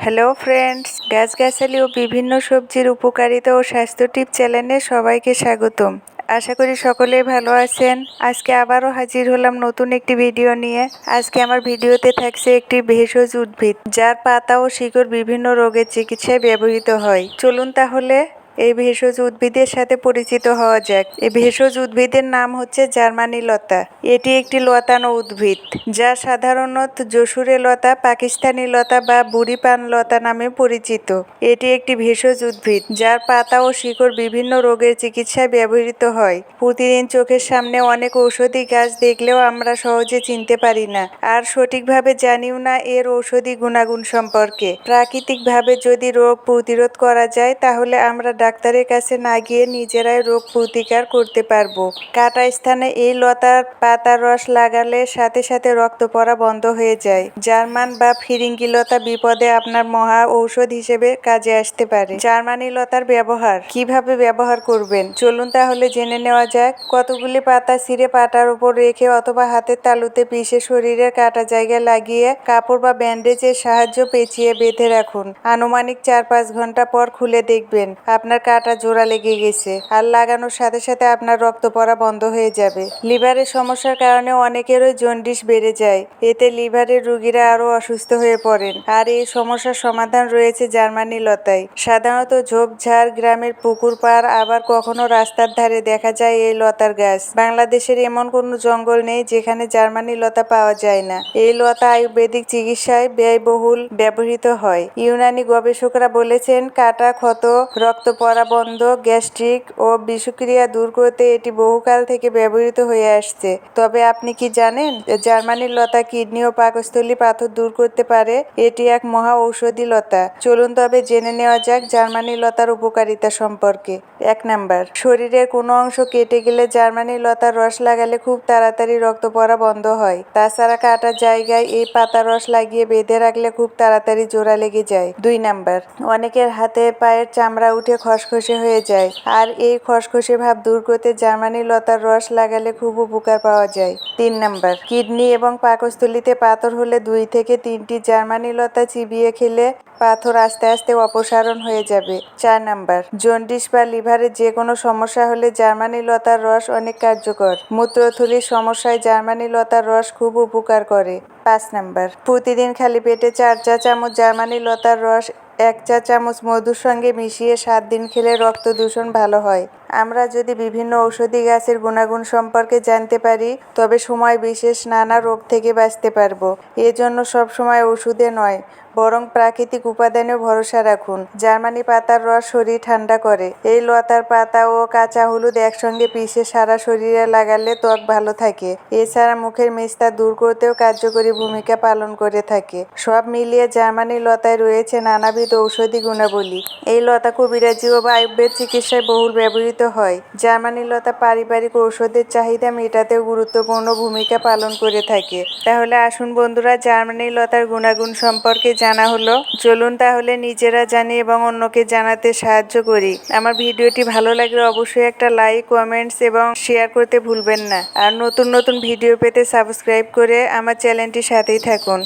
Hello friends, গাছগাছালি ও বিভিন্ন সবজির উপকারিতা ও স্বাস্থ্য টিপ চ্যানেলে সবাইকে স্বাগতম। আশা করি সকলেই ভালো আছেন। আজকে আবারও হাজির হলাম নতুন একটি ভিডিও নিয়ে। আজকে আমার ভিডিওতে থাকছে একটি ভেষজ উদ্ভিদ, যার পাতা ও শিকড় বিভিন্ন রোগের চিকিৎসায় ব্যবহৃত হয়। চলুন তাহলে এই ভেষজ উদ্ভিদের সাথে পরিচিত হওয়া যাক। এই ভেষজ উদ্ভিদের নাম হচ্ছে জার্মানি লতা। এটি একটি লতানো উদ্ভিদ, যা সাধারণত যশোরে লতা, পাকিস্তানি লতা বা বুড়ি পান লতা নামে পরিচিত। এটি একটি ভেষজ উদ্ভিদ, যার পাতা ও শিকড় বিভিন্ন রোগের চিকিৎসায় ব্যবহৃত হয়। প্রতিদিন চোখের সামনে অনেক ঔষধি গাছ দেখলেও আমরা সহজে চিনতে পারি না, আর সঠিকভাবে জানিও না এর ঔষধি গুণাগুণ সম্পর্কে। প্রাকৃতিকভাবে যদি রোগ প্রতিরোধ করা যায়, তাহলে আমরা ডাক্তারের কাছে না গিয়ে নিজেরাই রোগ প্রতিকার করতে পারবো। কাটা স্থানে এই লতার পাতার রস লাগালে সাথে সাথে রক্ত পড়া বন্ধ হয়ে যায়। জার্মান বা ফিরিঙ্গি লতা বিপদে আপনার মহা ঔষধ হিসেবে কাজে আসতে পারে। জার্মানি লতার ব্যবহার, কিভাবে ব্যবহার করবেন চলুন তাহলে জেনে নেওয়া যাক। কতগুলি পাতা ছিঁড়ে পাটার উপর রেখে অথবা হাতের তালুতে পিষে শরীরের কাটা জায়গায় লাগিয়ে কাপড় বা ব্যান্ডেজের সাহায্যে পেঁচিয়ে বেঁধে রাখুন। আনুমানিক 4-5 ঘন্টা পর খুলে দেখবেন আপনার কাটা জোড়া লেগে গেছে, আর লাগানোর সাথে সাথে আপনার রক্ত পড়া বন্ধ হয়ে যাবে। লিভারের সমস্যার কারণে অনেকেরই জন্ডিস বেড়ে যায়। এতে লিভারের রোগীরা আরো অসুস্থ হয়ে পড়েন, আর এই সমস্যার সমাধান রয়েছে জার্মানি লতায়। সাধারণত ঝোপঝাড়, গ্রামের পুকুর পাড়, আবার কখনো রাস্তার ধারে দেখা যায় এই লতার গাছ। বাংলাদেশের এমন কোনো জঙ্গল নেই যেখানে জার্মানি লতা পাওয়া যায় না। এই লতা আয়ুর্বেদিক চিকিৎসায় ব্যয়বহুল ব্যবহৃত হয়। ইউনানি গবেষকরা বলেছেন, কাটা, ক্ষত, রক্ত পড়া বন্ধ, গ্যাস্ট্রিক ও বিষক্রিয়া দূর করতে এটি বহুকাল থেকে ব্যবহৃত হয়ে আসছে। তবে আপনি কি জানেন জার্মানি লতা কিডনি ও পাকস্থলী পাথর দূর করতে পারে? এটি এক মহা ঔষধি লতা। চলুন তবে জেনে নেওয়া যাক জার্মানি লতার উপকারিতা সম্পর্কে। 1 নাম্বার, শরীরের কোনো অংশ কেটে গেলে জার্মানি লতার রস লাগালে খুব তাড়াতাড়ি রক্ত পড়া বন্ধ হয়। তাছাড়া কাটা জায়গায় এই পাতার রস লাগিয়ে বেঁধে রাখলে খুব তাড়াতাড়ি জোড়া লেগে যায়। 2 নাম্বার, অনেকের হাতে পায়ের চামড়া উঠে খসখসে হয়ে যায়, আর এই খসখসে ভাব দূর করতে জার্মানি লতার রস লাগালে খুব উপকার পাওয়া যায়। 3 নাম্বার, কিডনি এবং পাকস্থলীতে পাথর হলে 2 থেকে 3টি জার্মানি লতা চিবিয়ে খেলে পাথর আস্তে আস্তে অপসারণ হয়ে যাবে। 4 নাম্বার, জন্ডিস বা লিভারের যে কোনো সমস্যা হলে জার্মানি লতার রস অনেক কার্যকর। মূত্রথলির সমস্যায় জার্মানি লতার রস খুব উপকার করে। 5 নাম্বার, প্রতিদিন খালি পেটে 4 চা চামচ জার্মানি লতার রস 1 চা চামচ মধুর সঙ্গে মিশিয়ে 7 দিন খেলে রক্ত দূষণ ভালো হয়। আমরা যদি বিভিন্ন ঔষধি গাছের গুণাগুণ সম্পর্কে জানতে পারি, তবে সময় বিশেষ নানা রোগ থেকে বাঁচতে পারবো। এজন্য সবসময় ওষুধে নয়, বরং প্রাকৃতিক উপাদানে ভরসা রাখুন। জার্মানি পাতার রস শরীর ঠান্ডা করে। এই লতার পাতা ও কাঁচা হলুদ একসঙ্গে পিষে সারা শরীরে লাগালে ত্বক ভালো থাকে। এছাড়া মুখের মেস্তা দূর করতেও কার্যকরী ভূমিকা পালন করে থাকে। সব মিলিয়ে জার্মানি লতায় রয়েছে নানাবিধ ঔষধি গুণাবলী। এই লতা কবিরাজি ও আয়ুর্বেদ চিকিৎসায় বহুল ব্যবহৃত হয়। জার্মানি লতা পারিবারিক ঔষধের চাহিদা মেটাতেও গুরুত্বপূর্ণ ভূমিকা পালন করে থাকে। তাহলে আসুন বন্ধুরা, জার্মানি লতার গুণাগুণ সম্পর্কে জানা হলো। চলুন তাহলে নিজেরা জানি এবং অন্যকে জানাতে সাহায্য করি। আমার ভিডিওটি ভালো লাগলে অবশ্যই একটা লাইক, কমেন্টস এবং শেয়ার করতে ভুলবেন না। আর নতুন নতুন ভিডিও পেতে সাবস্ক্রাইব করে আমার চ্যানেলটির সাথেই থাকুন।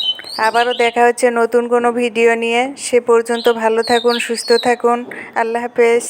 আবারও দেখা হচ্ছে নতুন কোনো ভিডিও নিয়ে। সে পর্যন্ত ভালো থাকুন, সুস্থ থাকুন। আল্লাহ হাফেজ।